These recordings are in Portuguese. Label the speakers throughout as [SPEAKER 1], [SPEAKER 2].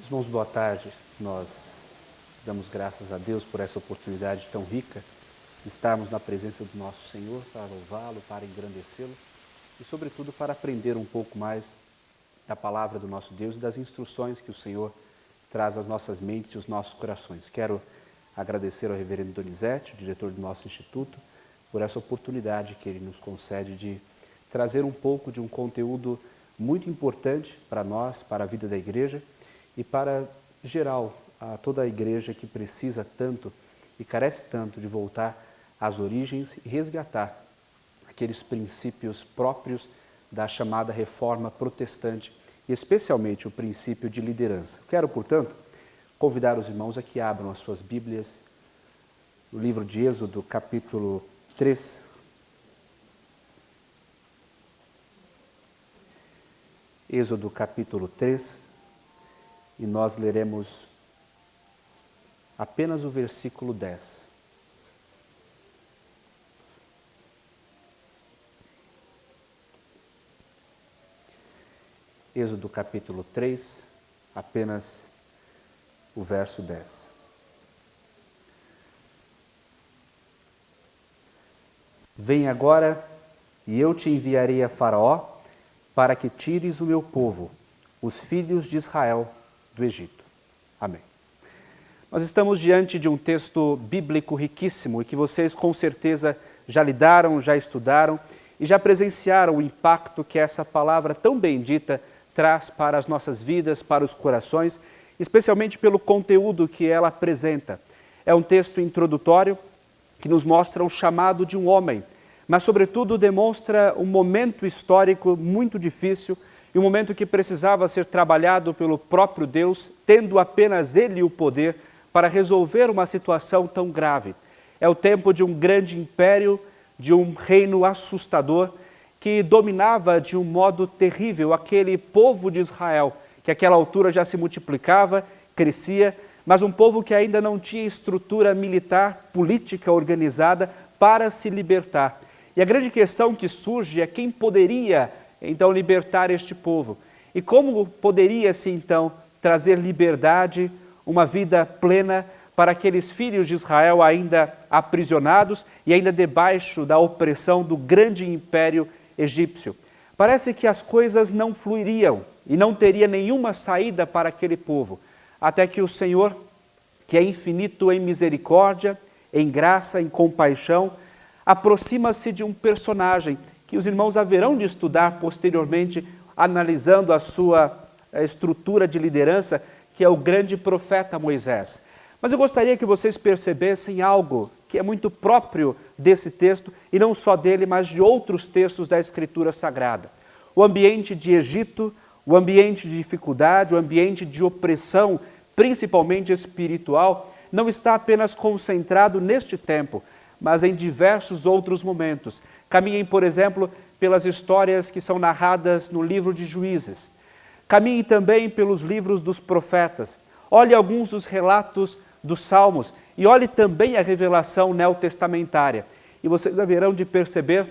[SPEAKER 1] Irmãos, boa tarde. Nós damos graças a Deus por essa oportunidade tão rica de estarmos na presença do nosso Senhor para louvá-lo, para engrandecê-lo e, sobretudo, para aprender um pouco mais da palavra do nosso Deus e das instruções que o Senhor traz às nossas mentes e aos nossos corações. Quero agradecer ao reverendo Donizete, diretor do nosso instituto, por essa oportunidade que ele nos concede de trazer um pouco de um conteúdo muito importante para nós, para a vida da igreja e para geral a toda a igreja que precisa tanto e carece tanto de voltar às origens e resgatar aqueles princípios próprios da chamada reforma protestante, e especialmente o princípio de liderança. Quero, portanto, convidar os irmãos a que abram as suas Bíblias no livro de Êxodo, capítulo 3. Êxodo, capítulo 3, e nós leremos apenas o versículo 10. Êxodo capítulo 3, apenas o verso 10. Vem agora, e eu te enviarei a Faraó, para que tires o meu povo, os filhos de Israel, do Egito. Amém. Nós estamos diante de um texto bíblico riquíssimo e que vocês com certeza já lidaram, já estudaram e já presenciaram o impacto que essa palavra tão bendita traz para as nossas vidas, para os corações, especialmente pelo conteúdo que ela apresenta. É um texto introdutório que nos mostra o chamado de um homem, mas sobretudo demonstra um momento histórico muito difícil e um momento que precisava ser trabalhado pelo próprio Deus, tendo apenas Ele o poder para resolver uma situação tão grave. É o tempo de um grande império, de um reino assustador, que dominava de um modo terrível aquele povo de Israel, que àquela altura já se multiplicava, crescia, mas um povo que ainda não tinha estrutura militar, política organizada para se libertar. E a grande questão que surge é quem poderia, então, libertar este povo. E como poderia-se, então, trazer liberdade, uma vida plena para aqueles filhos de Israel ainda aprisionados e ainda debaixo da opressão do grande império egípcio. Parece que as coisas não fluiriam e não teria nenhuma saída para aquele povo, até que o Senhor, que é infinito em misericórdia, em graça, em compaixão, aproxima-se de um personagem que os irmãos haverão de estudar posteriormente, analisando a sua estrutura de liderança, que é o grande profeta Moisés. Mas eu gostaria que vocês percebessem algo que é muito próprio desse texto, e não só dele, mas de outros textos da Escritura Sagrada. O ambiente de Egito, o ambiente de dificuldade, o ambiente de opressão, principalmente espiritual, não está apenas concentrado neste tempo, mas em diversos outros momentos. Caminhem, por exemplo, pelas histórias que são narradas no livro de Juízes. Caminhem também pelos livros dos profetas. Olhe alguns dos relatos dos Salmos e olhe também a revelação neotestamentária. E vocês haverão de perceber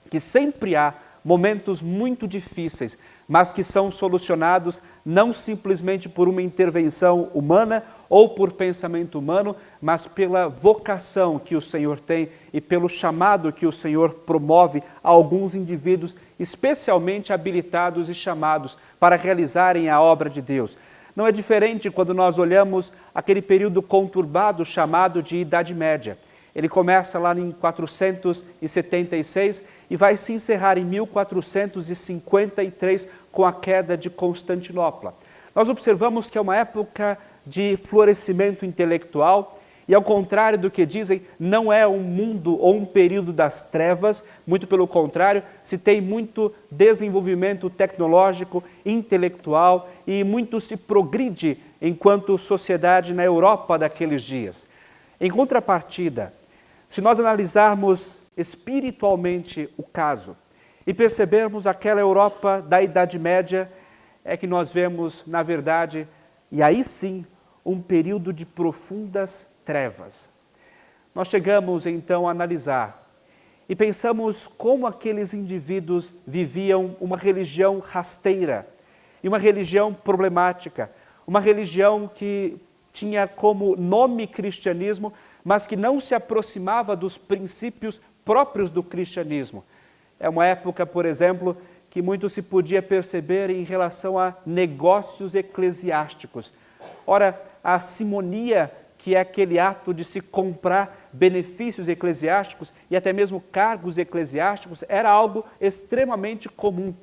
[SPEAKER 1] que sempre há momentos muito difíceis, mas que são solucionados não simplesmente por uma intervenção humana ou por pensamento humano, mas pela vocação que o Senhor tem e pelo chamado que o Senhor promove a alguns indivíduos especialmente habilitados e chamados para realizarem a obra de Deus. Não é diferente quando nós olhamos aquele período conturbado chamado de Idade Média. Ele começa lá em 476 e vai se encerrar em 1453 com a queda de Constantinopla. Nós observamos que é uma época de florescimento intelectual e, ao contrário do que dizem, não é um mundo ou um período das trevas, muito pelo contrário, se tem muito desenvolvimento tecnológico, intelectual e muito se progride enquanto sociedade na Europa daqueles dias. Em contrapartida, se nós analisarmos espiritualmente o caso e percebermos aquela Europa da Idade Média, é que nós vemos, na verdade, e aí sim, um período de profundas trevas. Nós chegamos então a analisar e pensamos como aqueles indivíduos viviam uma religião rasteira e uma religião problemática, uma religião que tinha como nome cristianismo, mas que não se aproximava dos princípios próprios do cristianismo. É uma época, por exemplo, que muito se podia perceber em relação a negócios eclesiásticos. Ora, a simonia, que é aquele ato de se comprar benefícios eclesiásticos e até mesmo cargos eclesiásticos, era algo extremamente comum.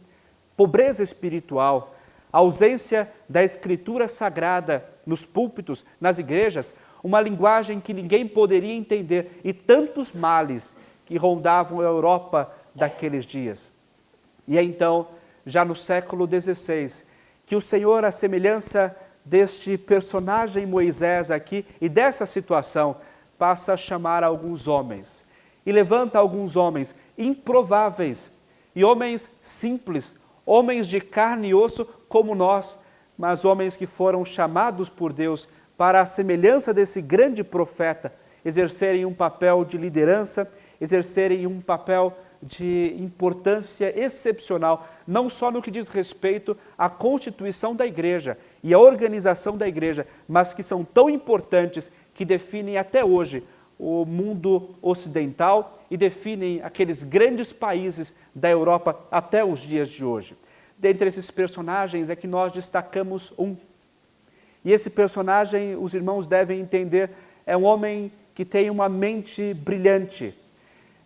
[SPEAKER 1] Pobreza espiritual, ausência da escritura sagrada nos púlpitos, nas igrejas, uma linguagem que ninguém poderia entender e tantos males que rondavam a Europa daqueles dias. E é então, já no século XVI, que o Senhor, à semelhança deste personagem Moisés aqui e dessa situação, passa a chamar alguns homens. E levanta alguns homens improváveis e homens simples, homens de carne e osso como nós, mas homens que foram chamados por Deus para a semelhança desse grande profeta, exercerem um papel de liderança, exercerem um papel de importância excepcional, não só no que diz respeito à constituição da igreja e à organização da igreja, mas que são tão importantes que definem até hoje o mundo ocidental e definem aqueles grandes países da Europa até os dias de hoje. Dentre esses personagens é que nós destacamos um. E esse personagem, os irmãos devem entender, é um homem que tem uma mente brilhante,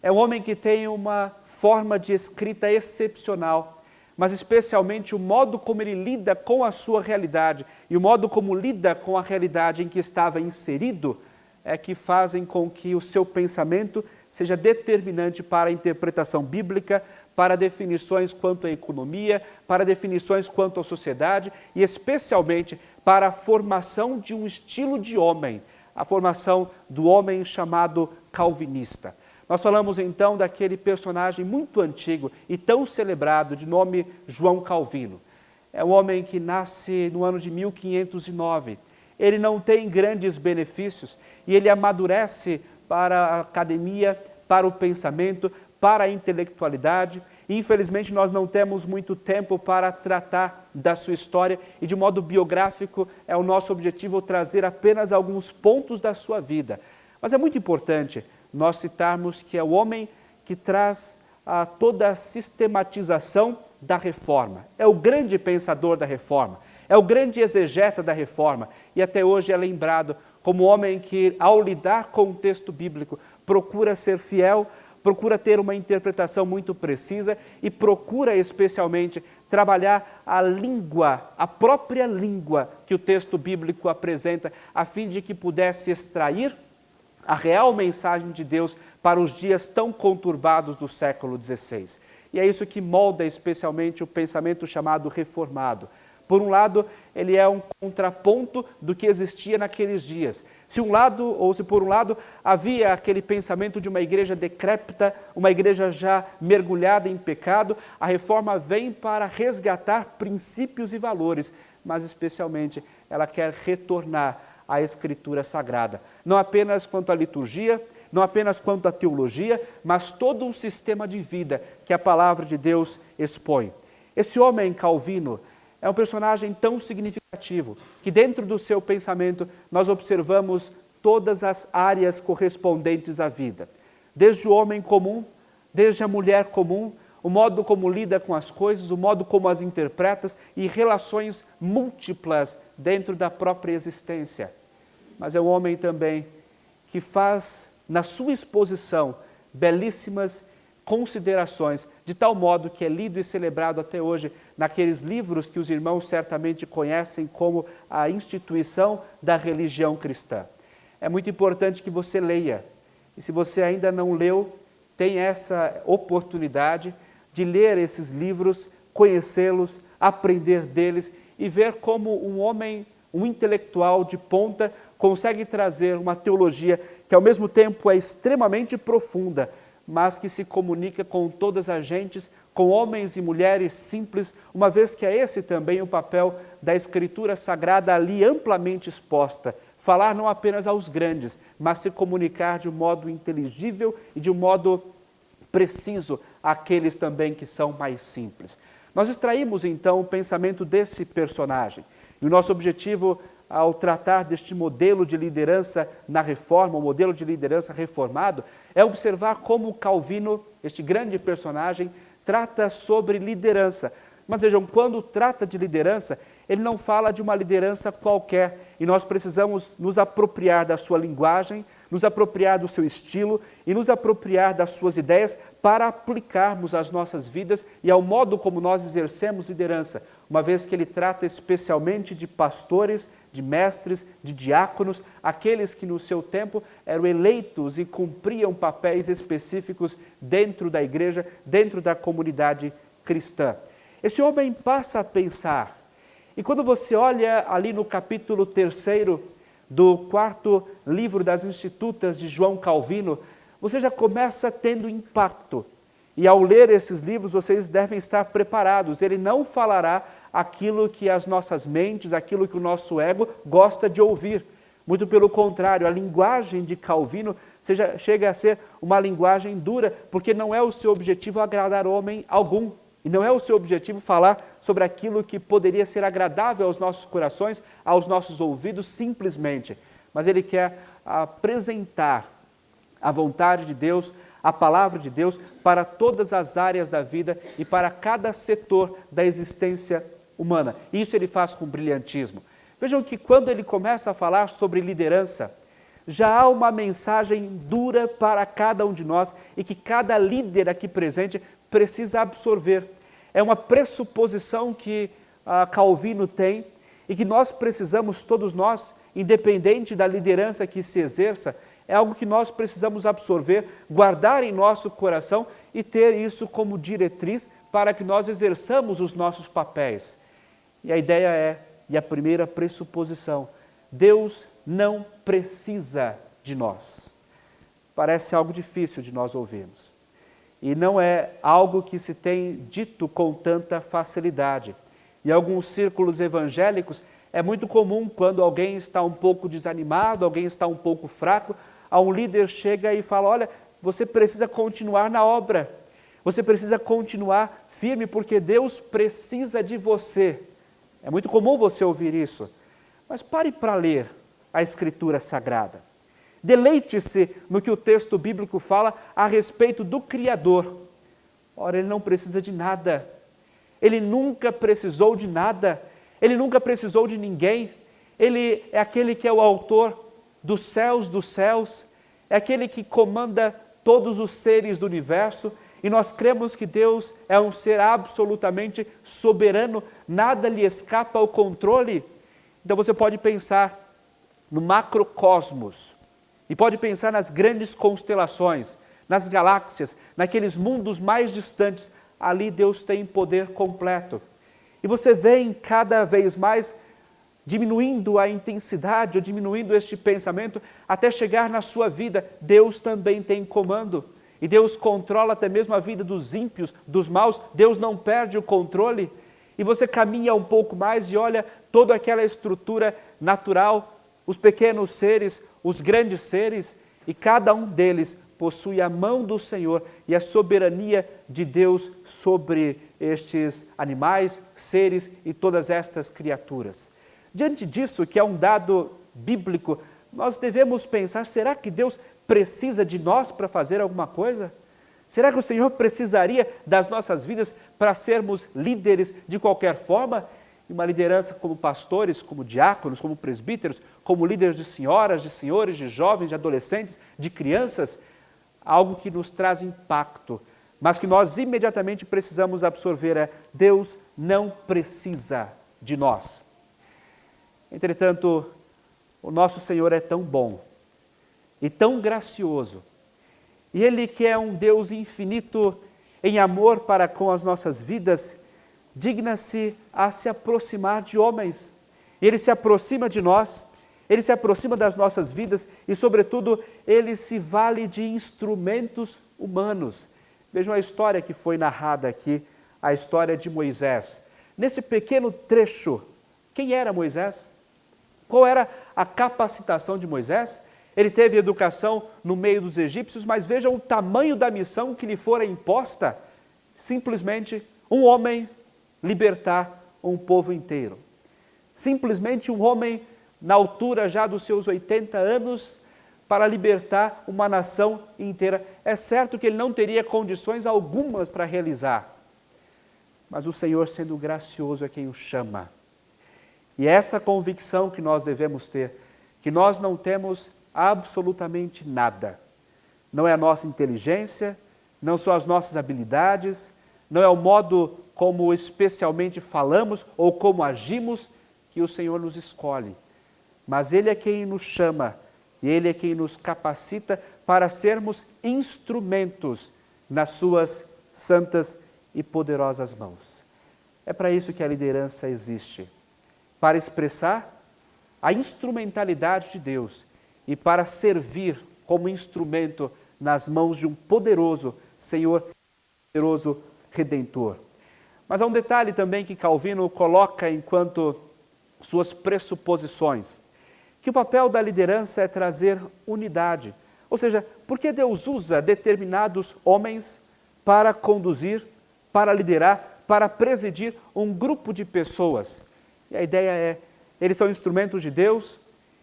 [SPEAKER 1] é um homem que tem uma forma de escrita excepcional, mas especialmente o modo como ele lida com a sua realidade e o modo como lida com a realidade em que estava inserido é que fazem com que o seu pensamento seja determinante para a interpretação bíblica, para definições quanto à economia, para definições quanto à sociedade e especialmente para a formação de um estilo de homem, a formação do homem chamado calvinista. Nós falamos então daquele personagem muito antigo e tão celebrado de nome João Calvino. É um homem que nasce no ano de 1509. Ele não tem grandes benefícios e ele amadurece para a academia, para o pensamento, para a intelectualidade. E, infelizmente, nós não temos muito tempo para tratar da sua história e, de modo biográfico, é o nosso objetivo trazer apenas alguns pontos da sua vida. Mas é muito importante nós citarmos que é o homem que traz toda a sistematização da reforma. É o grande pensador da reforma, é o grande exegeta da reforma e até hoje é lembrado como homem que, ao lidar com o texto bíblico, procura ser fiel, procura ter uma interpretação muito precisa e procura especialmente trabalhar a língua, a própria língua que o texto bíblico apresenta, a fim de que pudesse extrair a real mensagem de Deus para os dias tão conturbados do século XVI. E é isso que molda especialmente o pensamento chamado reformado. Por um lado, ele é um contraponto do que existia naqueles dias. Se por um lado havia aquele pensamento de uma igreja decrépita, uma igreja já mergulhada em pecado, a reforma vem para resgatar princípios e valores, mas especialmente ela quer retornar à Escritura Sagrada. Não apenas quanto à liturgia, não apenas quanto à teologia, mas todo um sistema de vida que a palavra de Deus expõe. Esse homem Calvino é um personagem tão significativo que dentro do seu pensamento nós observamos todas as áreas correspondentes à vida. Desde o homem comum, desde a mulher comum, o modo como lida com as coisas, o modo como as interpreta e relações múltiplas dentro da própria existência. Mas é um homem também que faz, na sua exposição, belíssimas considerações, de tal modo que é lido e celebrado até hoje naqueles livros que os irmãos certamente conhecem como a instituição da religião cristã. É muito importante que você leia. E se você ainda não leu, tem essa oportunidade de ler esses livros, conhecê-los, aprender deles e ver como um homem, um intelectual de ponta, consegue trazer uma teologia que ao mesmo tempo é extremamente profunda, mas que se comunica com todas as gentes, com homens e mulheres simples, uma vez que é esse também o papel da Escritura Sagrada ali amplamente exposta. Falar não apenas aos grandes, mas se comunicar de um modo inteligível e de um modo preciso àqueles também que são mais simples. Nós extraímos então o pensamento desse personagem. E o nosso objetivo ao tratar deste modelo de liderança na reforma, o modelo de liderança reformado, é observar como Calvino, este grande personagem, trata sobre liderança. Mas vejam, quando trata de liderança, ele não fala de uma liderança qualquer, e nós precisamos nos apropriar da sua linguagem, nos apropriar do seu estilo e nos apropriar das suas ideias para aplicarmos às nossas vidas e ao modo como nós exercemos liderança, uma vez que ele trata especialmente de pastores, de mestres, de diáconos, aqueles que no seu tempo eram eleitos e cumpriam papéis específicos dentro da igreja, dentro da comunidade cristã. Esse homem passa a pensar, e quando você olha ali no capítulo 3º do 4º livro das Institutas de João Calvino, você já começa tendo impacto. E ao ler esses livros, vocês devem estar preparados. Ele não falará aquilo que as nossas mentes, aquilo que o nosso ego gosta de ouvir. Muito pelo contrário, a linguagem de Calvino chega a ser uma linguagem dura, porque não é o seu objetivo agradar homem algum. E não é o seu objetivo falar sobre aquilo que poderia ser agradável aos nossos corações, aos nossos ouvidos, simplesmente. Mas ele quer apresentar a vontade de Deus, a palavra de Deus, para todas as áreas da vida e para cada setor da existência humana. Isso ele faz com brilhantismo. Vejam que quando ele começa a falar sobre liderança, já há uma mensagem dura para cada um de nós e que cada líder aqui presente precisa absorver. É uma pressuposição que Calvino tem e que nós precisamos, todos nós, independente da liderança que se exerça, é algo que nós precisamos absorver, guardar em nosso coração e ter isso como diretriz para que nós exerçamos os nossos papéis. E a ideia é, e a primeira pressuposição, Deus não precisa de nós. Parece algo difícil de nós ouvirmos. E não é algo que se tem dito com tanta facilidade. Em alguns círculos evangélicos, é muito comum quando alguém está um pouco desanimado, alguém está um pouco fraco, um líder chega e fala, olha, você precisa continuar na obra, você precisa continuar firme, porque Deus precisa de você. É muito comum você ouvir isso, mas pare para ler a Escritura Sagrada. Deleite-se no que o texto bíblico fala a respeito do Criador. Ora, ele não precisa de nada. Ele nunca precisou de nada. Ele nunca precisou de ninguém. Ele é aquele que é o autor dos céus, é aquele que comanda todos os seres do universo. E nós cremos que Deus é um ser absolutamente soberano, nada lhe escapa ao controle. Então você pode pensar no macrocosmos, e pode pensar nas grandes constelações, nas galáxias, naqueles mundos mais distantes. Ali Deus tem poder completo. E você vem cada vez mais diminuindo a intensidade, ou diminuindo este pensamento, até chegar na sua vida. Deus também tem comando. E Deus controla até mesmo a vida dos ímpios, dos maus. Deus não perde o controle. E você caminha um pouco mais e olha toda aquela estrutura natural, os pequenos seres, os grandes seres, e cada um deles possui a mão do Senhor e a soberania de Deus sobre estes animais, seres e todas estas criaturas. Diante disso, que é um dado bíblico, nós devemos pensar, será que Deus precisa de nós para fazer alguma coisa? Será que o Senhor precisaria das nossas vidas para sermos líderes de qualquer forma? Uma liderança como pastores, como diáconos, como presbíteros, como líderes de senhoras, de senhores, de jovens, de adolescentes, de crianças, algo que nos traz impacto, mas que nós imediatamente precisamos absorver é: Deus não precisa de nós. Entretanto, o nosso Senhor é tão bom e tão gracioso, e Ele, que é um Deus infinito em amor para com as nossas vidas, digna-se a se aproximar de homens. Ele se aproxima de nós, Ele se aproxima das nossas vidas e, sobretudo, Ele se vale de instrumentos humanos. Vejam a história que foi narrada aqui, a história de Moisés. Nesse pequeno trecho, quem era Moisés? Qual era a capacitação de Moisés? Ele teve educação no meio dos egípcios, mas vejam o tamanho da missão que lhe fora imposta. Simplesmente um homem libertar um povo inteiro. simplesmente um homem na altura já dos seus 80 anos para libertar uma nação inteira. É certo que ele não teria condições algumas para realizar, mas o Senhor, sendo gracioso, é quem o chama. E é essa convicção que nós devemos ter, que nós não temos absolutamente nada. Não é a nossa inteligência, não são as nossas habilidades, não é o modo como especialmente falamos ou como agimos que o Senhor nos escolhe. Mas Ele é quem nos chama e Ele é quem nos capacita para sermos instrumentos nas suas santas e poderosas mãos. É para isso que a liderança existe, para expressar a instrumentalidade de Deus e para servir como instrumento nas mãos de um poderoso Senhor, poderoso Redentor. Mas há um detalhe também que Calvino coloca enquanto suas pressuposições, que o papel da liderança é trazer unidade. Ou seja, por que Deus usa determinados homens para conduzir, para liderar, para presidir um grupo de pessoas? E a ideia é, eles são instrumentos de Deus,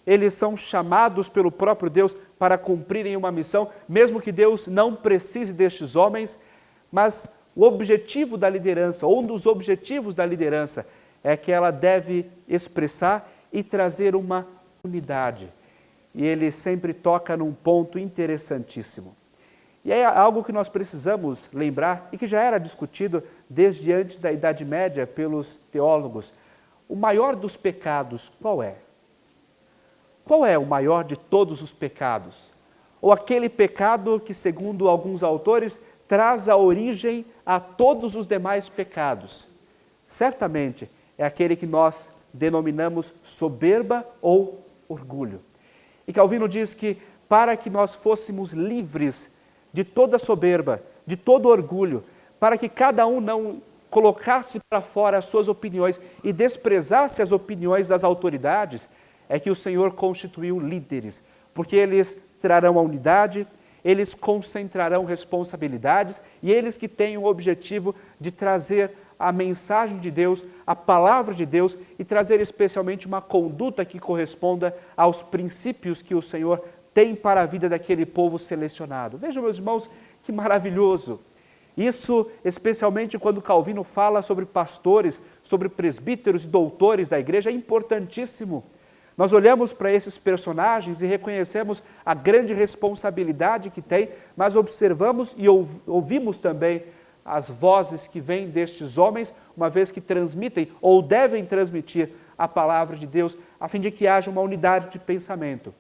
[SPEAKER 1] eles são chamados pelo próprio Deus para cumprirem uma missão, mesmo que Deus não precise destes homens, mas o objetivo da liderança, ou um dos objetivos da liderança, é que ela deve expressar e trazer uma unidade. E ele sempre toca num ponto interessantíssimo. E é algo que nós precisamos lembrar e que já era discutido desde antes da Idade Média pelos teólogos. O maior dos pecados, qual é? Qual é o maior de todos os pecados? Ou aquele pecado que, segundo alguns autores, traz a origem a todos os demais pecados? Certamente é aquele que nós denominamos soberba ou orgulho. E Calvino diz que para que nós fôssemos livres de toda soberba, de todo orgulho, para que cada um não colocasse para fora as suas opiniões e desprezasse as opiniões das autoridades, é que o Senhor constituiu líderes, porque eles trarão a unidade, eles concentrarão responsabilidades e eles que têm o objetivo de trazer a mensagem de Deus, a palavra de Deus e trazer especialmente uma conduta que corresponda aos princípios que o Senhor tem para a vida daquele povo selecionado. Vejam, meus irmãos, que maravilhoso! Isso, especialmente quando Calvino fala sobre pastores, sobre presbíteros e doutores da igreja, é importantíssimo. Nós olhamos para esses personagens e reconhecemos a grande responsabilidade que têm, mas observamos e ouvimos também as vozes que vêm destes homens, uma vez que transmitem ou devem transmitir a palavra de Deus, a fim de que haja uma unidade de pensamento,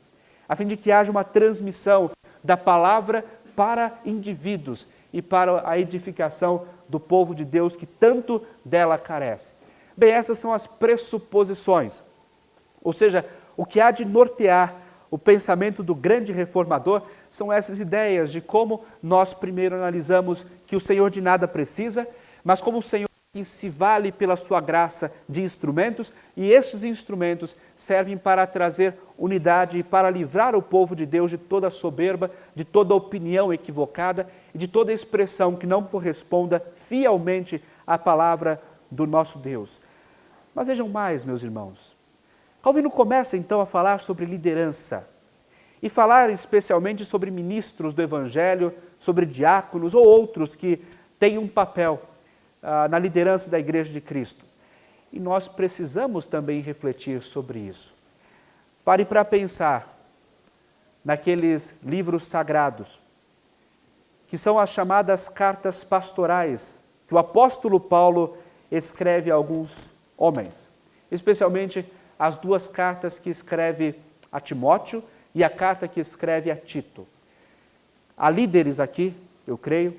[SPEAKER 1] a fim de que haja uma transmissão da palavra para indivíduos e para a edificação do povo de Deus que tanto dela carece. Bem, essas são as pressuposições, ou seja, o que há de nortear o pensamento do grande reformador são essas ideias de como nós primeiro analisamos que o Senhor de nada precisa, mas como o Senhor se vale pela sua graça de instrumentos, e esses instrumentos servem para trazer unidade e para livrar o povo de Deus de toda soberba, de toda opinião equivocada e de toda expressão que não corresponda fielmente à palavra do nosso Deus. Mas vejam mais, meus irmãos. Calvino começa então a falar sobre liderança e falar especialmente sobre ministros do Evangelho, sobre diáconos ou outros que têm um papel na liderança da Igreja de Cristo. E nós precisamos também refletir sobre isso. Pare para pensar naqueles livros sagrados, que são as chamadas cartas pastorais, que o apóstolo Paulo escreve a alguns homens, especialmente as duas cartas que escreve a Timóteo e a carta que escreve a Tito. Há líderes aqui, eu creio,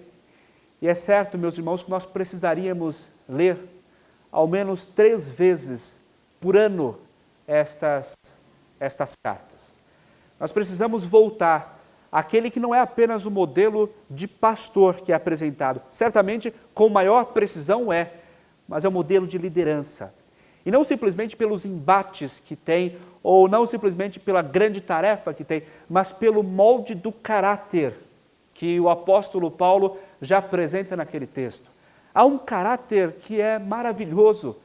[SPEAKER 1] e é certo, meus irmãos, que nós precisaríamos ler ao menos 3 vezes por ano estas cartas. Nós precisamos voltar àquele que não é apenas o modelo de pastor que é apresentado, certamente com maior precisão mas é o modelo de liderança. E não simplesmente pelos embates que tem, ou não simplesmente pela grande tarefa que tem, mas pelo molde do caráter que o apóstolo Paulo já apresenta naquele texto. Há um caráter que é maravilhoso.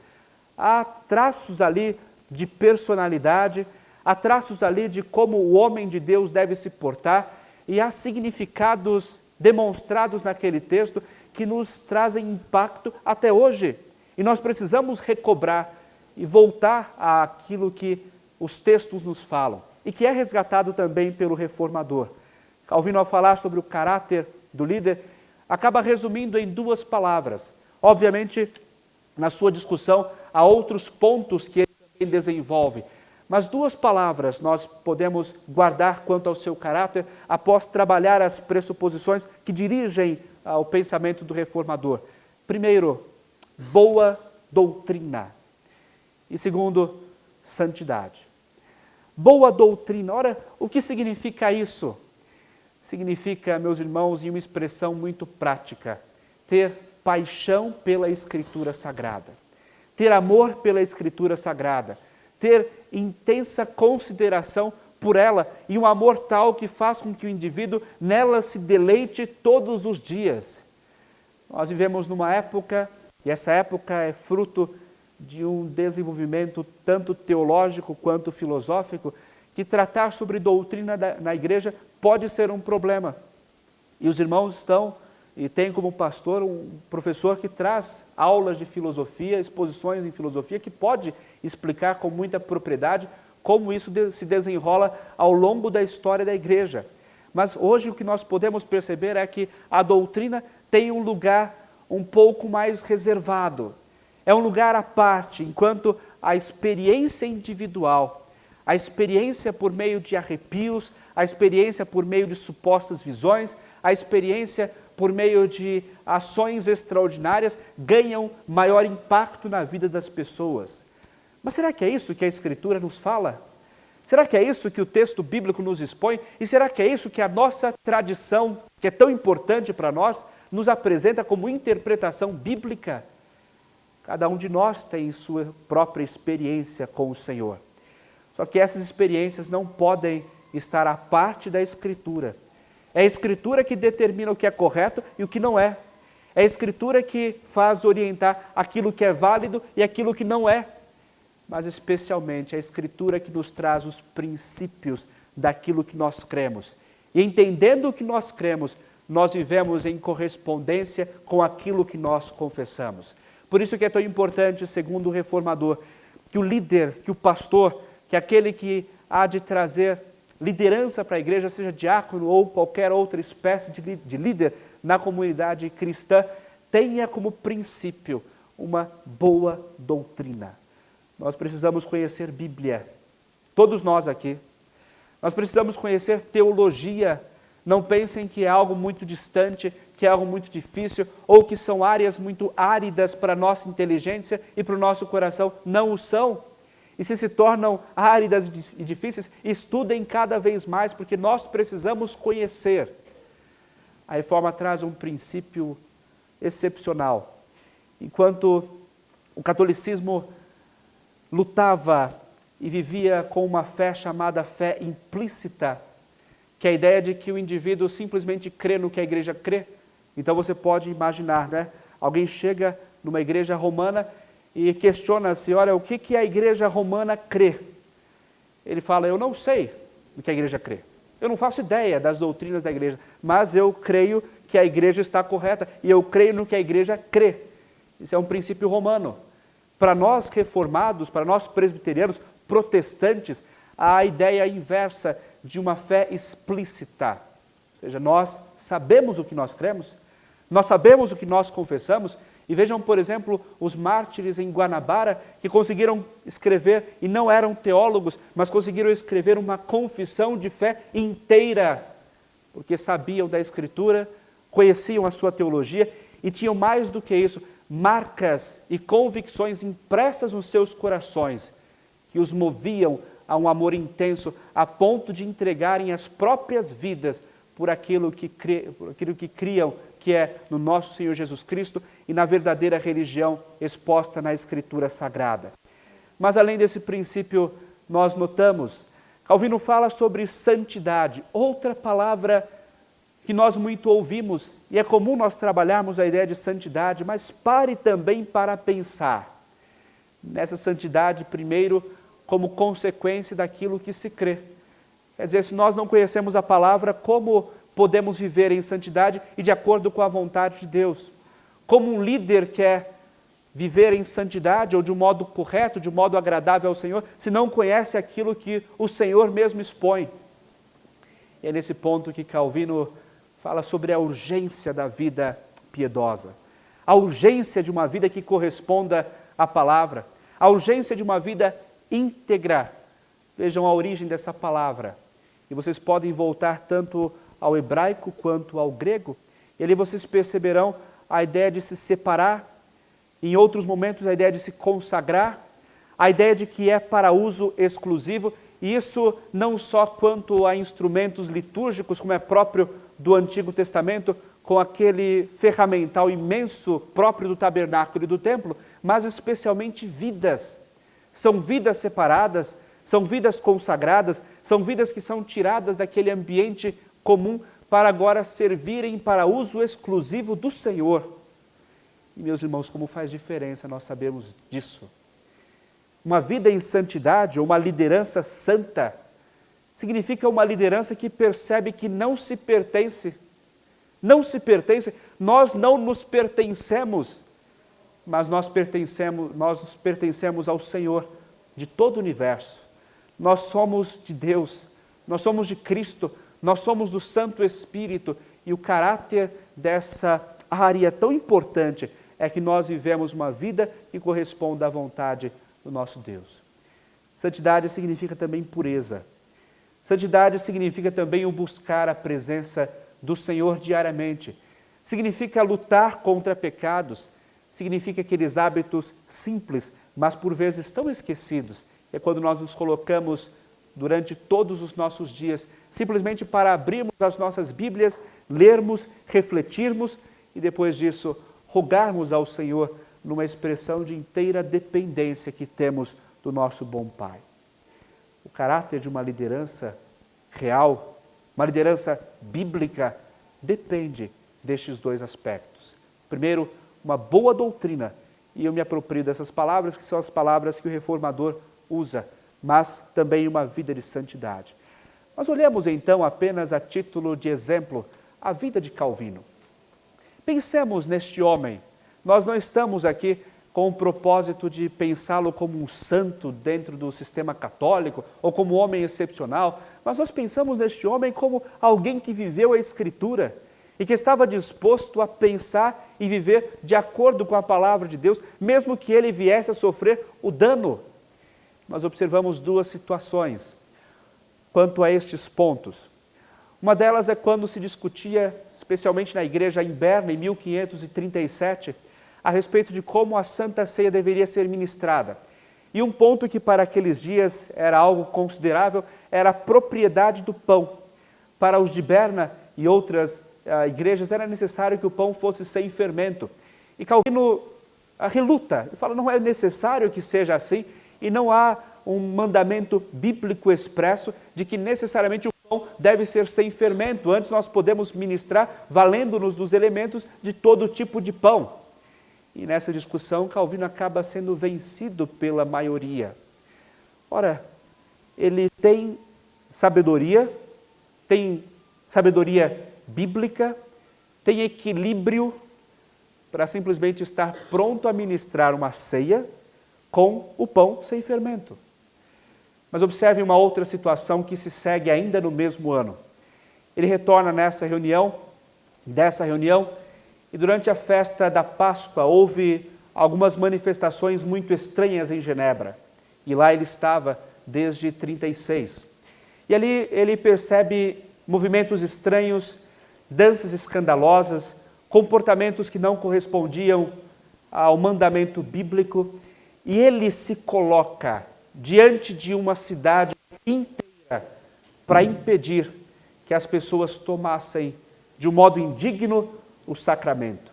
[SPEAKER 1] Há traços ali de personalidade, há traços ali de como o homem de Deus deve se portar e há significados demonstrados naquele texto que nos trazem impacto até hoje. E nós precisamos recobrar e voltar àquilo que os textos nos falam e que é resgatado também pelo reformador. Calvino, ao falar sobre o caráter do líder, acaba resumindo em 2 palavras. Obviamente, na sua discussão, há outros pontos que ele também desenvolve, mas 2 palavras nós podemos guardar quanto ao seu caráter após trabalhar as pressuposições que dirigem ao pensamento do reformador. Primeiro, boa doutrina. E segundo, santidade. Boa doutrina. Ora, o que significa isso? Significa, meus irmãos, em uma expressão muito prática, ter paixão pela Escritura Sagrada, ter amor pela Escritura Sagrada, ter intensa consideração por ela e um amor tal que faz com que o indivíduo nela se deleite todos os dias. Nós vivemos numa época, e essa época é fruto de um desenvolvimento tanto teológico quanto filosófico, que tratar sobre doutrina na igreja pode ser um problema. E os irmãos estão, e tem como pastor um professor que traz aulas de filosofia, exposições em filosofia, que pode explicar com muita propriedade como isso se desenrola ao longo da história da igreja. Mas hoje o que nós podemos perceber é que a doutrina tem um lugar um pouco mais reservado. É um lugar à parte, enquanto a experiência individual, a experiência por meio de arrepios, a experiência por meio de supostas visões, a experiência por meio de ações extraordinárias ganham maior impacto na vida das pessoas. Mas será que é isso que a Escritura nos fala? Será que é isso que o texto bíblico nos expõe? E será que é isso que a nossa tradição, que é tão importante para nós, nos apresenta como interpretação bíblica? Cada um de nós tem sua própria experiência com o Senhor. Só que essas experiências não podem estar à parte da Escritura. É a Escritura que determina o que é correto e o que não é. É a Escritura que faz orientar aquilo que é válido e aquilo que não é. Mas especialmente a Escritura que nos traz os princípios daquilo que nós cremos. E entendendo o que nós cremos, nós vivemos em correspondência com aquilo que nós confessamos. Por isso que é tão importante, segundo o reformador, que o líder, que o pastor, que aquele que há de trazer liderança para a igreja, seja diácono ou qualquer outra espécie de líder na comunidade cristã, tenha como princípio uma boa doutrina. Nós precisamos conhecer Bíblia, todos nós aqui. Nós precisamos conhecer teologia. Não pensem que é algo muito distante, que é algo muito difícil, ou que são áreas muito áridas para a nossa inteligência e para o nosso coração. Não o são. E se tornam áridas e difíceis, estudem cada vez mais, porque nós precisamos conhecer. A reforma traz um princípio excepcional. Enquanto o catolicismo lutava e vivia com uma fé chamada fé implícita, que é a ideia de que o indivíduo simplesmente crê no que a igreja crê. Então você pode imaginar, né? Alguém chega numa igreja romana e questiona-se, olha, o que a igreja romana crê? Ele fala, eu não sei o que a igreja crê. Eu não faço ideia das doutrinas da igreja, mas eu creio que a igreja está correta e eu creio no que a igreja crê. Isso é um princípio romano. Para nós reformados, para nós presbiterianos, protestantes, há a ideia inversa de uma fé explícita. Ou seja, nós sabemos o que nós cremos, nós sabemos o que nós confessamos, e vejam, por exemplo, os mártires em Guanabara que conseguiram escrever, e não eram teólogos, mas conseguiram escrever uma confissão de fé inteira, porque sabiam da Escritura, conheciam a sua teologia e tinham mais do que isso, marcas e convicções impressas nos seus corações, que os moviam a um amor intenso, a ponto de entregarem as próprias vidas por aquilo que criam, que é no nosso Senhor Jesus Cristo e na verdadeira religião exposta na Escritura Sagrada. Mas além desse princípio, nós notamos, Calvino fala sobre santidade, outra palavra que nós muito ouvimos, e é comum nós trabalharmos a ideia de santidade, mas pare também para pensar. Nessa santidade, primeiro, como consequência daquilo que se crê. Quer dizer, se nós não conhecemos a palavra, como podemos viver em santidade e de acordo com a vontade de Deus? Como um líder quer viver em santidade ou de um modo correto, de um modo agradável ao Senhor, se não conhece aquilo que o Senhor mesmo expõe? E é nesse ponto que Calvino fala sobre a urgência da vida piedosa, a urgência de uma vida que corresponda à palavra, a urgência de uma vida íntegra. Vejam a origem dessa palavra. E vocês podem voltar tanto ao hebraico quanto ao grego, e ali vocês perceberão a ideia de se separar, em outros momentos a ideia de se consagrar, a ideia de que é para uso exclusivo, e isso não só quanto a instrumentos litúrgicos, como é próprio do Antigo Testamento, com aquele ferramental imenso próprio do tabernáculo e do templo, mas especialmente vidas. São vidas separadas, são vidas consagradas, são vidas que são tiradas daquele ambiente comum para agora servirem para uso exclusivo do Senhor. E, meus irmãos, como faz diferença nós sabemos disso. Uma vida em santidade, ou uma liderança santa, significa uma liderança que percebe que não se pertence. Não se pertence, nós não nos pertencemos, mas nós pertencemos ao Senhor de todo o universo. Nós somos de Deus, nós somos de Cristo, nós somos do Santo Espírito, e o caráter dessa área tão importante é que nós vivemos uma vida que corresponda à vontade do nosso Deus. Santidade significa também pureza. Santidade significa também o buscar a presença do Senhor diariamente. Significa lutar contra pecados, significa aqueles hábitos simples, mas por vezes tão esquecidos. É quando nós nos colocamos durante todos os nossos dias, simplesmente para abrirmos as nossas Bíblias, lermos, refletirmos e depois disso rogarmos ao Senhor numa expressão de inteira dependência que temos do nosso bom Pai. O caráter de uma liderança real, uma liderança bíblica, depende destes dois aspectos. Primeiro, uma boa doutrina, e eu me aproprio dessas palavras, que são as palavras que o reformador usa, mas também uma vida de santidade. Nós olhamos então apenas a título de exemplo a vida de Calvino. Pensemos neste homem. Nós não estamos aqui com o propósito de pensá-lo como um santo dentro do sistema católico ou como um homem excepcional, mas nós pensamos neste homem como alguém que viveu a Escritura e que estava disposto a pensar e viver de acordo com a palavra de Deus, mesmo que ele viesse a sofrer o dano. Nós observamos duas situações quanto a estes pontos. Uma delas é quando se discutia, especialmente na igreja em Berna, em 1537, a respeito de como a Santa Ceia deveria ser ministrada. E um ponto que para aqueles dias era algo considerável era a propriedade do pão. Para os de Berna e outras igrejas era necessário que o pão fosse sem fermento. E Calvino reluta, ele fala, não é necessário que seja assim, e não há um mandamento bíblico expresso de que necessariamente o pão deve ser sem fermento. Antes nós podemos ministrar valendo-nos dos elementos de todo tipo de pão. E nessa discussão, Calvino acaba sendo vencido pela maioria. Ora, ele tem sabedoria bíblica, tem equilíbrio para simplesmente estar pronto a ministrar uma ceia com o pão sem fermento. Mas observe uma outra situação que se segue ainda no mesmo ano. Ele retorna dessa reunião, e durante a festa da Páscoa houve algumas manifestações muito estranhas em Genebra. E lá ele estava desde 36. E ali ele percebe movimentos estranhos, danças escandalosas, comportamentos que não correspondiam ao mandamento bíblico. E ele se coloca diante de uma cidade inteira para impedir que as pessoas tomassem de um modo indigno o sacramento.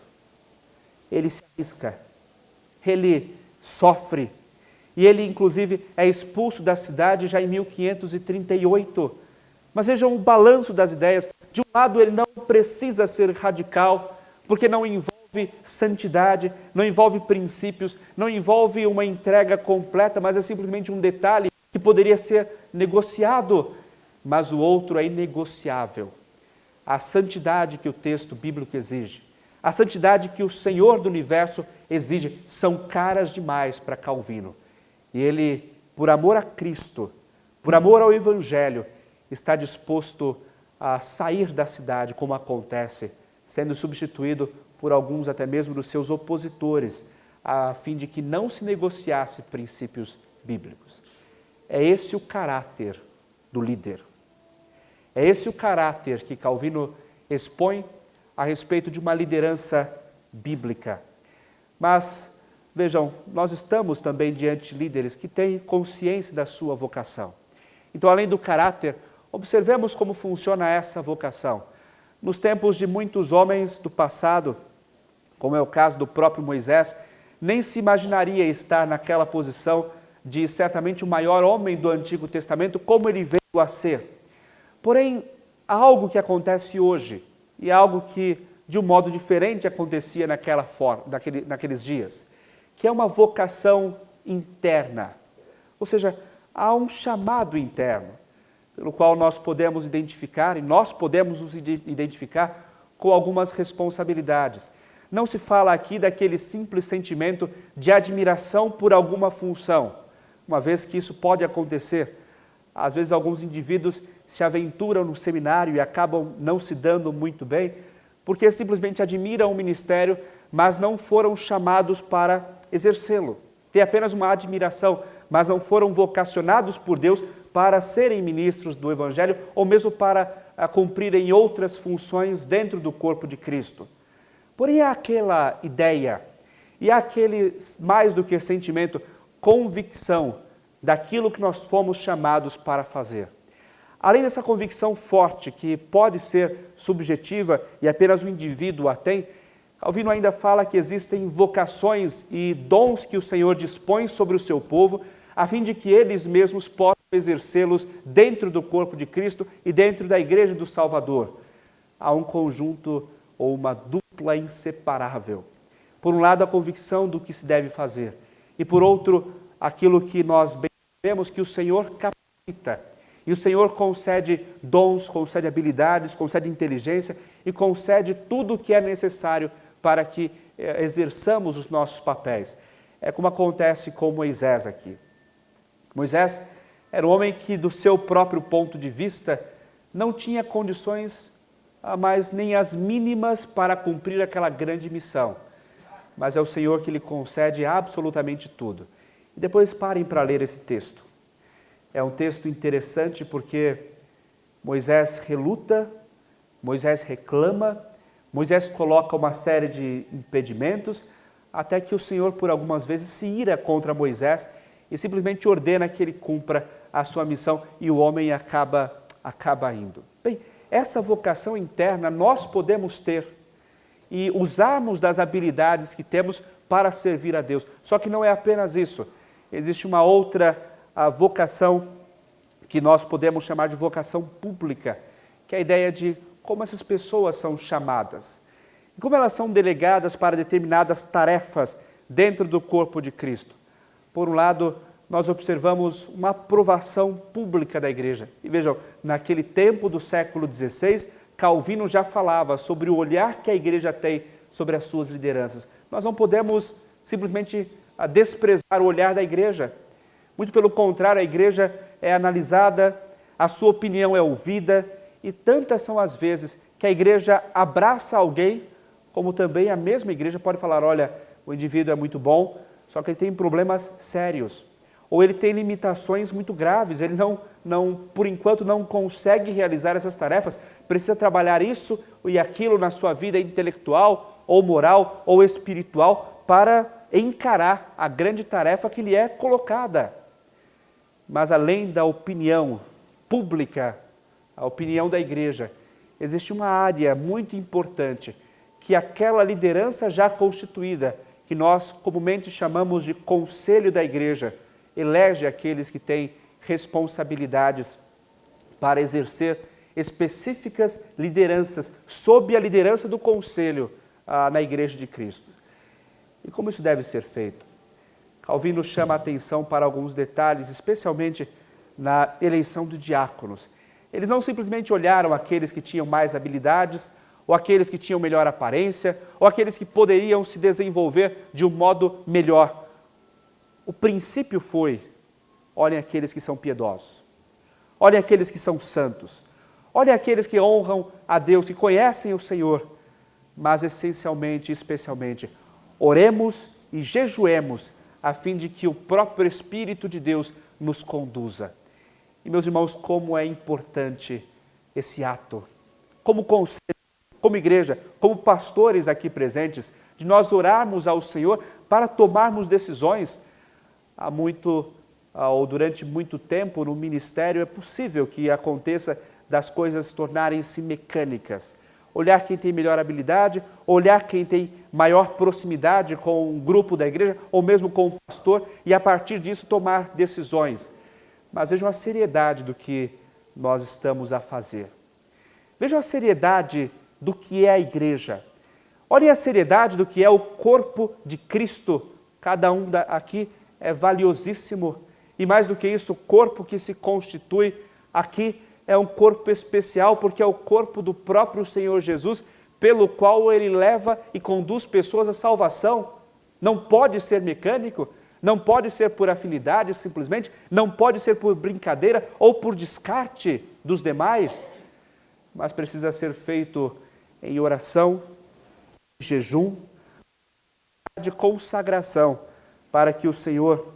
[SPEAKER 1] Ele se arrisca, ele sofre, e ele inclusive é expulso da cidade já em 1538. Mas vejam o balanço das ideias. De um lado, ele não precisa ser radical, porque não envolve santidade, não envolve princípios, não envolve uma entrega completa, mas é simplesmente um detalhe que poderia ser negociado, mas o outro é inegociável. A santidade que o texto bíblico exige, a santidade que o Senhor do Universo exige, são caras demais para Calvino. E ele, por amor a Cristo, por amor ao Evangelho, está disposto a sair da cidade, como acontece, sendo substituído por alguns até mesmo dos seus opositores, a fim de que não se negociasse princípios bíblicos. É esse o caráter do líder. É esse o caráter que Calvino expõe a respeito de uma liderança bíblica. Mas, vejam, nós estamos também diante de líderes que têm consciência da sua vocação. Então, além do caráter, observemos como funciona essa vocação. Nos tempos de muitos homens do passado, como é o caso do próprio Moisés, nem se imaginaria estar naquela posição de certamente o maior homem do Antigo Testamento, como ele veio a ser. Porém, há algo que acontece hoje, e algo que de um modo diferente acontecia naqueles dias, que é uma vocação interna. Ou seja, há um chamado interno, pelo qual nós podemos identificar, e nós podemos nos identificar com algumas responsabilidades. Não se fala aqui daquele simples sentimento de admiração por alguma função, uma vez que isso pode acontecer. Às vezes alguns indivíduos se aventuram no seminário e acabam não se dando muito bem, porque simplesmente admiram o ministério, mas não foram chamados para exercê-lo. Tem apenas uma admiração, mas não foram vocacionados por Deus para serem ministros do Evangelho ou mesmo para cumprirem outras funções dentro do corpo de Cristo. Porém, há aquela ideia, e há aquele, mais do que sentimento, convicção daquilo que nós fomos chamados para fazer. Além dessa convicção forte, que pode ser subjetiva e apenas o indivíduo a tem, Calvino ainda fala que existem vocações e dons que o Senhor dispõe sobre o seu povo, a fim de que eles mesmos possam exercê-los dentro do corpo de Cristo e dentro da Igreja do Salvador. Há um conjunto ou uma dupla inseparável. Por um lado, a convicção do que se deve fazer, e por outro, aquilo que nós bem sabemos que o Senhor capacita. E o Senhor concede dons, concede habilidades, concede inteligência e concede tudo o que é necessário para que exerçamos os nossos papéis. É como acontece com Moisés aqui. Moisés era um homem que, do seu próprio ponto de vista, não tinha condições, mas nem as mínimas para cumprir aquela grande missão. Mas é o Senhor que lhe concede absolutamente tudo. E depois parem para ler esse texto. É um texto interessante porque Moisés reluta, Moisés reclama, Moisés coloca uma série de impedimentos, até que o Senhor, por algumas vezes, se ira contra Moisés e simplesmente ordena que ele cumpra a sua missão e o homem acaba indo. Bem, essa vocação interna nós podemos ter e usarmos das habilidades que temos para servir a Deus. Só que não é apenas isso. Existe uma outra vocação que nós podemos chamar de vocação pública, que é a ideia de como essas pessoas são chamadas, e como elas são delegadas para determinadas tarefas dentro do corpo de Cristo. Por um lado, nós observamos uma aprovação pública da igreja. E vejam, naquele tempo do século XVI, Calvino já falava sobre o olhar que a igreja tem sobre as suas lideranças. Nós não podemos simplesmente desprezar o olhar da igreja. Muito pelo contrário, a igreja é analisada, a sua opinião é ouvida, e tantas são as vezes que a igreja abraça alguém, como também a mesma igreja pode falar, olha, o indivíduo é muito bom, só que ele tem problemas sérios, ou ele tem limitações muito graves, ele por enquanto não consegue realizar essas tarefas, precisa trabalhar isso e aquilo na sua vida intelectual, ou moral, ou espiritual, para encarar a grande tarefa que lhe é colocada. Mas além da opinião pública, a opinião da igreja, existe uma área muito importante, que aquela liderança já constituída, que nós comumente chamamos de conselho da igreja, elege aqueles que têm responsabilidades para exercer específicas lideranças, sob a liderança do conselho na igreja de Cristo. E como isso deve ser feito? Calvino chama a atenção para alguns detalhes, especialmente na eleição de diáconos. Eles não simplesmente olharam aqueles que tinham mais habilidades, ou aqueles que tinham melhor aparência, ou aqueles que poderiam se desenvolver de um modo melhor. O princípio foi: olhem aqueles que são piedosos, olhem aqueles que são santos, olhem aqueles que honram a Deus, que conhecem o Senhor, mas essencialmente, especialmente, oremos e jejuemos a fim de que o próprio Espírito de Deus nos conduza. E, meus irmãos, como é importante esse ato, como conselho, como igreja, como pastores aqui presentes, de nós orarmos ao Senhor para tomarmos decisões. Durante muito tempo no ministério é possível que aconteça das coisas tornarem-se mecânicas. Olhar quem tem melhor habilidade, olhar quem tem maior proximidade com um grupo da igreja, ou mesmo com o pastor, e a partir disso tomar decisões. Mas vejam a seriedade do que nós estamos a fazer. Vejam a seriedade do que é a igreja. Olhem a seriedade do que é o corpo de Cristo. Cada um aqui é valiosíssimo. E mais do que isso, o corpo que se constitui aqui é um corpo especial, porque é o corpo do próprio Senhor Jesus, pelo qual Ele leva e conduz pessoas à salvação. Não pode ser mecânico, não pode ser por afinidade simplesmente, não pode ser por brincadeira ou por descarte dos demais, mas precisa ser feito em oração, em jejum, de consagração, para que o Senhor,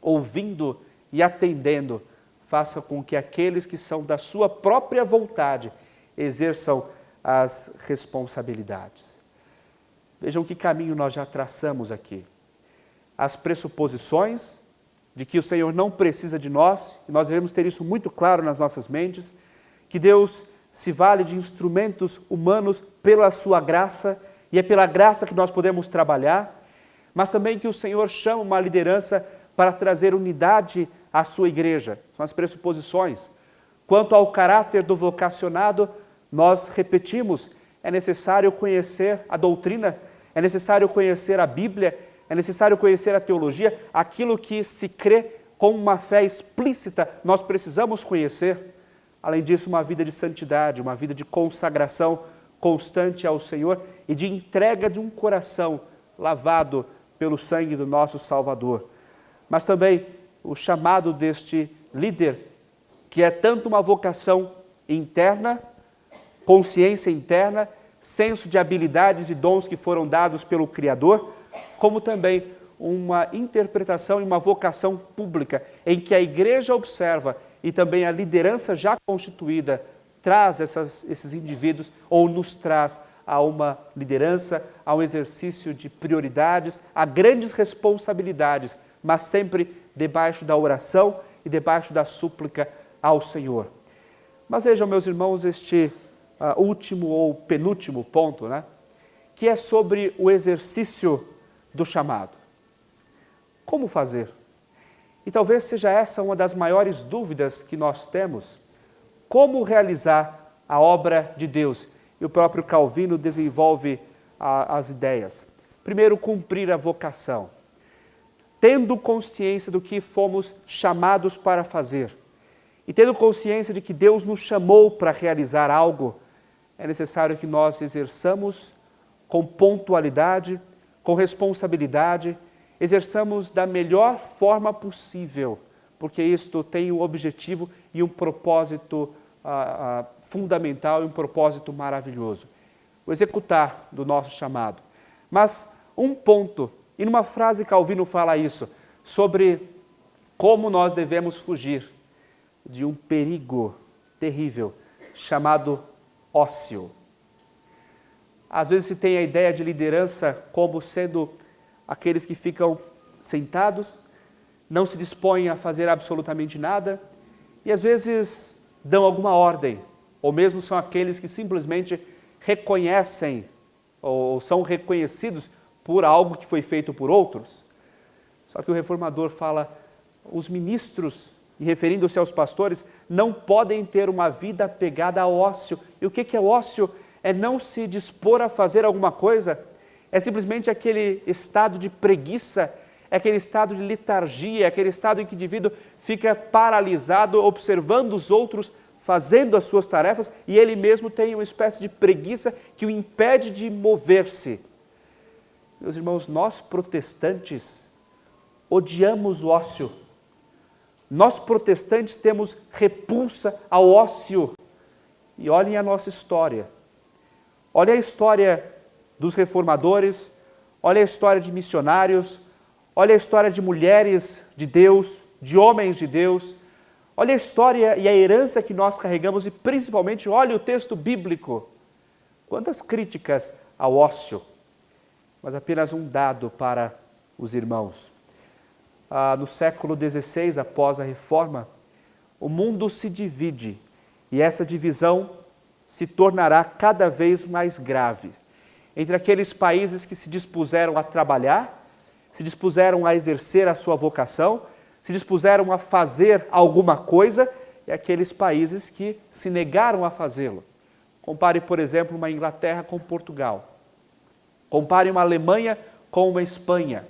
[SPEAKER 1] ouvindo e atendendo, faça com que aqueles que são da sua própria vontade exerçam as responsabilidades. Vejam que caminho nós já traçamos aqui. As pressuposições de que o Senhor não precisa de nós, e nós devemos ter isso muito claro nas nossas mentes, que Deus se vale de instrumentos humanos pela sua graça, e é pela graça que nós podemos trabalhar, mas também que o Senhor chama uma liderança para trazer unidade à sua igreja. São as pressuposições. Quanto ao caráter do vocacionado, nós repetimos, é necessário conhecer a doutrina, é necessário conhecer a Bíblia, é necessário conhecer a teologia, aquilo que se crê com uma fé explícita, nós precisamos conhecer. Além disso, uma vida de santidade, uma vida de consagração constante ao Senhor e de entrega de um coração lavado pelo sangue do nosso Salvador. Mas também o chamado deste líder, que é tanto uma vocação interna, consciência interna, senso de habilidades e dons que foram dados pelo Criador, como também uma interpretação e uma vocação pública, em que a igreja observa e também a liderança já constituída traz esses indivíduos ou nos traz a uma liderança, a um exercício de prioridades, a grandes responsabilidades, mas sempre debaixo da oração e debaixo da súplica ao Senhor. Mas vejam, meus irmãos, este último ou penúltimo ponto, que é sobre o exercício do chamado. Como fazer? E talvez seja essa uma das maiores dúvidas que nós temos. Como realizar a obra de Deus? E o próprio Calvino desenvolve as ideias. Primeiro, cumprir a vocação. Tendo consciência do que fomos chamados para fazer e tendo consciência de que Deus nos chamou para realizar algo, é necessário que nós exerçamos com pontualidade, com responsabilidade, exerçamos da melhor forma possível, porque isto tem um objetivo e um propósito fundamental e um propósito maravilhoso. O executar do nosso chamado. Mas um ponto, e numa frase Calvino fala isso, sobre como nós devemos fugir de um perigo terrível chamado ócio. Às vezes se tem a ideia de liderança como sendo aqueles que ficam sentados, não se dispõem a fazer absolutamente nada e às vezes dão alguma ordem, ou mesmo são aqueles que simplesmente reconhecem ou são reconhecidos por algo que foi feito por outros. Só que o reformador fala, os ministros, e referindo-se aos pastores, não podem ter uma vida apegada ao ócio. E o que é ócio? É não se dispor a fazer alguma coisa, é simplesmente aquele estado de preguiça, é aquele estado de letargia, é aquele estado em que o indivíduo fica paralisado, observando os outros fazendo as suas tarefas e ele mesmo tem uma espécie de preguiça que o impede de mover-se. Meus irmãos, nós protestantes odiamos o ócio. Nós protestantes temos repulsa ao ócio. E olhem a nossa história. Olhem a história dos reformadores, olhem a história de missionários, olhem a história de mulheres de Deus, de homens de Deus. Olha a história e a herança que nós carregamos e principalmente olha o texto bíblico. Quantas críticas ao ócio, mas apenas um dado para os irmãos. No século XVI, após a Reforma, o mundo se divide e essa divisão se tornará cada vez mais grave. Entre aqueles países que se dispuseram a trabalhar, se dispuseram a exercer a sua vocação, se dispuseram a fazer alguma coisa e aqueles países que se negaram a fazê-lo. Compare, por exemplo, uma Inglaterra com Portugal. Compare uma Alemanha com uma Espanha.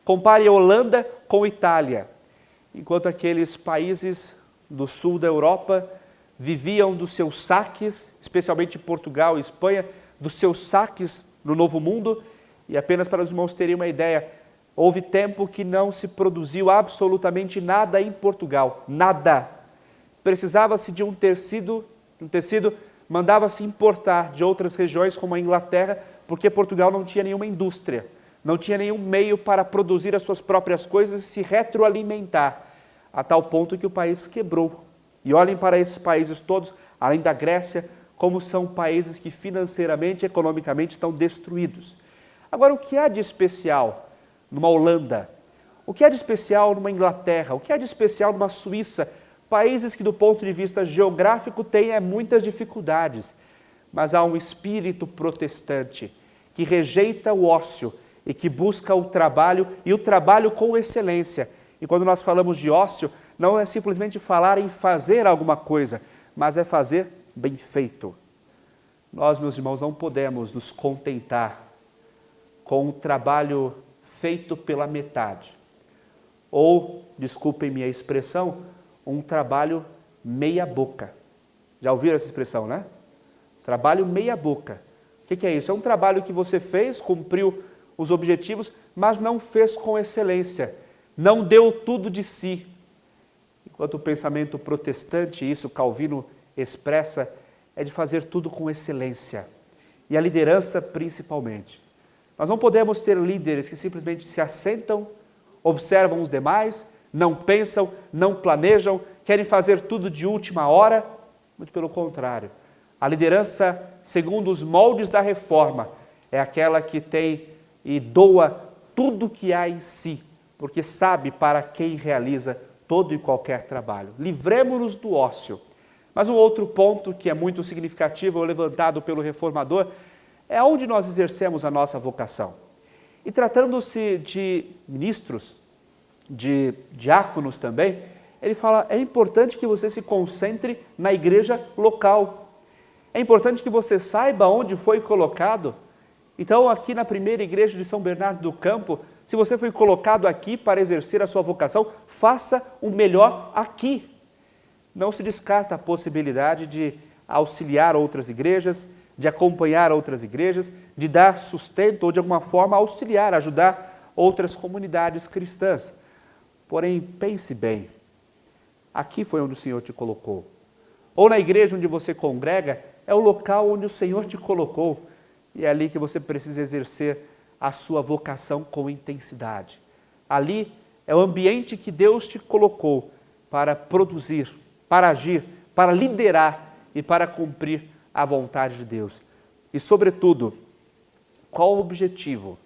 [SPEAKER 1] Compare a Holanda com a Itália. Enquanto aqueles países do sul da Europa viviam dos seus saques, especialmente Portugal e Espanha, dos seus saques no Novo Mundo, e apenas para os irmãos terem uma ideia, houve tempo que não se produziu absolutamente nada em Portugal, nada. Precisava-se de um tecido mandava-se importar de outras regiões como a Inglaterra, porque Portugal não tinha nenhuma indústria, não tinha nenhum meio para produzir as suas próprias coisas e se retroalimentar, a tal ponto que o país quebrou. E olhem para esses países todos, além da Grécia, como são países que financeiramente e economicamente estão destruídos. Agora, o que há de especial numa Holanda? O que há de especial numa Inglaterra? O que há de especial numa Suíça? Países que do ponto de vista geográfico têm muitas dificuldades, mas há um espírito protestante que rejeita o ócio e que busca o trabalho e o trabalho com excelência. E quando nós falamos de ócio, não é simplesmente falar em fazer alguma coisa, mas é fazer bem feito. Nós, meus irmãos, não podemos nos contentar com um trabalho feito pela metade. Ou, desculpem-me a expressão, um trabalho meia boca. Já ouviram essa expressão, né? Trabalho meia boca. O que é isso? É um trabalho que você fez, cumpriu os objetivos, mas não fez com excelência. Não deu tudo de si. Enquanto o pensamento protestante, isso Calvino expressa, é de fazer tudo com excelência. E a liderança principalmente. Nós não podemos ter líderes que simplesmente se assentam, observam os demais, não pensam, não planejam, querem fazer tudo de última hora. Muito pelo contrário. A liderança, segundo os moldes da reforma, é aquela que tem e doa tudo o que há em si, porque sabe para quem realiza todo e qualquer trabalho. Livremos-nos do ócio. Mas um outro ponto que é muito significativo, levantado pelo reformador, é onde nós exercemos a nossa vocação. E tratando-se de ministros, de diáconos também, ele fala, é importante que você se concentre na igreja local. É importante que você saiba onde foi colocado. Então, aqui na primeira igreja de São Bernardo do Campo, se você foi colocado aqui para exercer a sua vocação, faça o melhor aqui. Não se descarta a possibilidade de auxiliar outras igrejas, de acompanhar outras igrejas, de dar sustento ou de alguma forma auxiliar, ajudar outras comunidades cristãs. Porém, pense bem, aqui foi onde o Senhor te colocou. Ou na igreja onde você congrega, é o local onde o Senhor te colocou. E é ali que você precisa exercer a sua vocação com intensidade. Ali é o ambiente que Deus te colocou para produzir, para agir, para liderar e para cumprir a vontade de Deus. E, sobretudo, qual o objetivo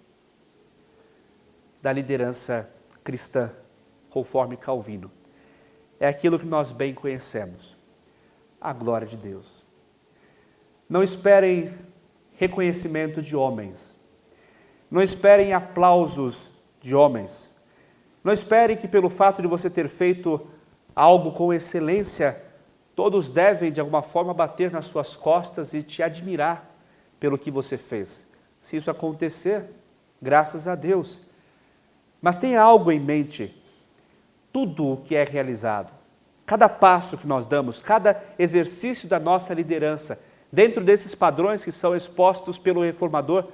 [SPEAKER 1] da liderança cristã, conforme Calvino? É aquilo que nós bem conhecemos, a glória de Deus. Não esperem reconhecimento de homens. Não esperem aplausos de homens. Não esperem que pelo fato de você ter feito algo com excelência, todos devem de alguma forma bater nas suas costas e te admirar pelo que você fez. Se isso acontecer, graças a Deus. Mas tenha algo em mente, tudo o que é realizado, cada passo que nós damos, cada exercício da nossa liderança, dentro desses padrões que são expostos pelo reformador,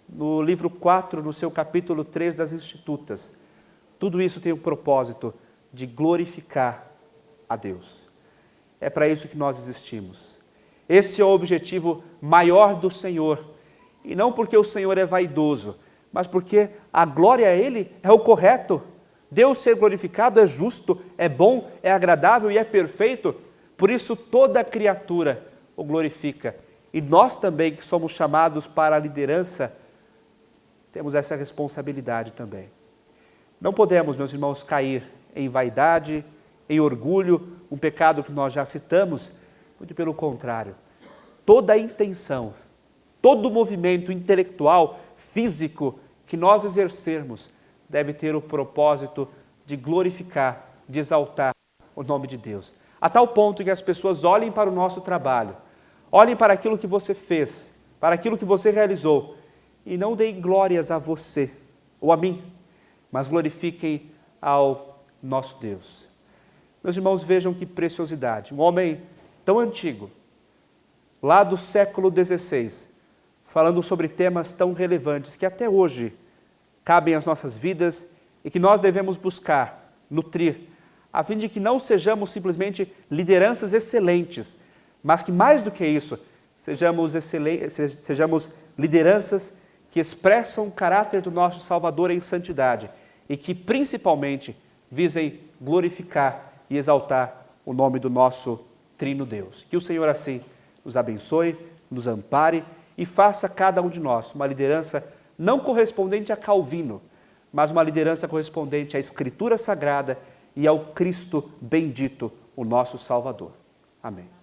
[SPEAKER 1] no livro 4, no seu capítulo 3 das Institutas, tudo isso tem o propósito de glorificar a Deus. É para isso que nós existimos. Esse é o objetivo maior do Senhor. E não porque o Senhor é vaidoso, mas porque a glória a Ele é o correto. Deus ser glorificado é justo, é bom, é agradável e é perfeito. Por isso toda criatura o glorifica. E nós também, que somos chamados para a liderança, temos essa responsabilidade também. Não podemos, meus irmãos, cair em vaidade, em orgulho, um pecado que nós já citamos, muito pelo contrário. Toda a intenção, todo o movimento intelectual, físico que nós exercermos deve ter o propósito de glorificar, de exaltar o nome de Deus. A tal ponto que as pessoas olhem para o nosso trabalho, olhem para aquilo que você fez, para aquilo que você realizou, e não deem glórias a você ou a mim, mas glorifiquem ao nosso Deus. Meus irmãos, vejam que preciosidade. Um homem tão antigo, lá do século XVI, falando sobre temas tão relevantes que até hoje cabem às nossas vidas e que nós devemos buscar, nutrir, a fim de que não sejamos simplesmente lideranças excelentes, mas que mais do que isso, sejamos lideranças que expressam o caráter do nosso Salvador em santidade e que principalmente visem glorificar e exaltar o nome do nosso Trino Deus. Que o Senhor assim nos abençoe, nos ampare e faça cada um de nós uma liderança não correspondente a Calvino, mas uma liderança correspondente à Escritura Sagrada e ao Cristo bendito, o nosso Salvador. Amém.